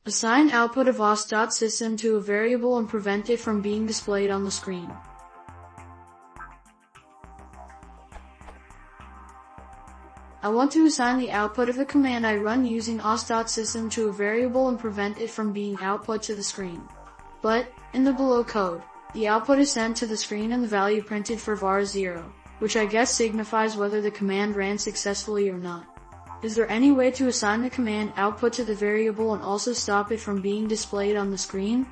Assign output of os.system to a variable and prevent it from being displayed on the screen. I want to assign the output of the command I run using os.system to a variable and prevent it from being output to the screen. But, in the below code, the output is sent to the screen and the value printed for var is 0, which I guess signifies whether the command ran successfully or not. Is there any way to assign the command output to the variable and also stop it from being displayed on the screen?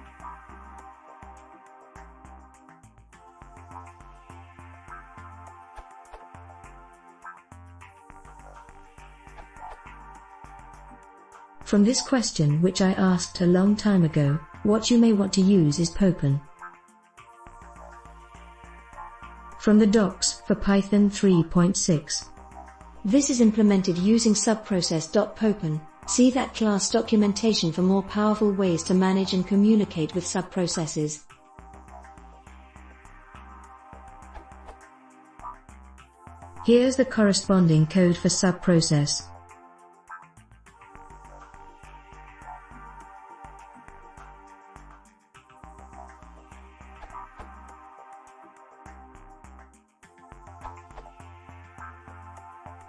From this question which I asked a long time ago, what you may want to use is Popen. From the docs for Python 3.6. This is implemented using subprocess.popen. See that class documentation for more powerful ways to manage and communicate with subprocesses. Here's the corresponding code for subprocess.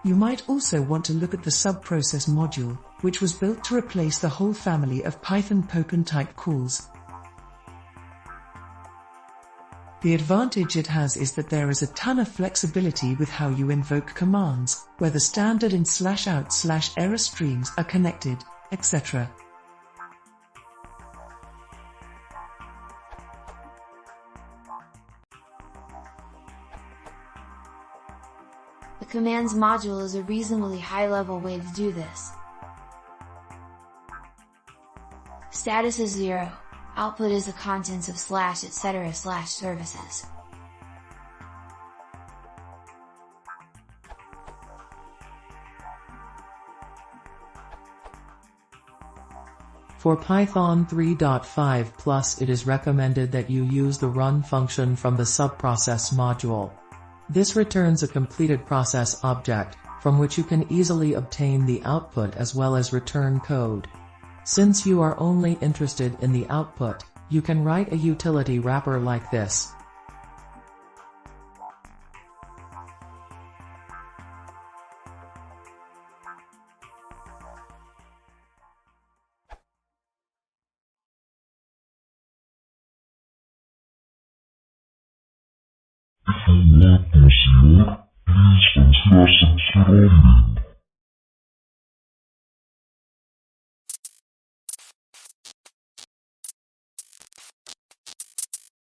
You might also want to look at the subprocess module, which was built to replace the whole family of Python Popen type calls. The advantage it has is that there is a ton of flexibility with how you invoke commands, where the standard in /out/error streams are connected, etc. The commands module is a reasonably high-level way to do this. Status is 0, output is the contents of /etc/services. For Python 3.5+, it is recommended that you use the run function from the subprocess module. This returns a completed process object, from which you can easily obtain the output as well as return code. Since you are only interested in the output, you can write a utility wrapper like this. If you want to see more, please consider subscribing.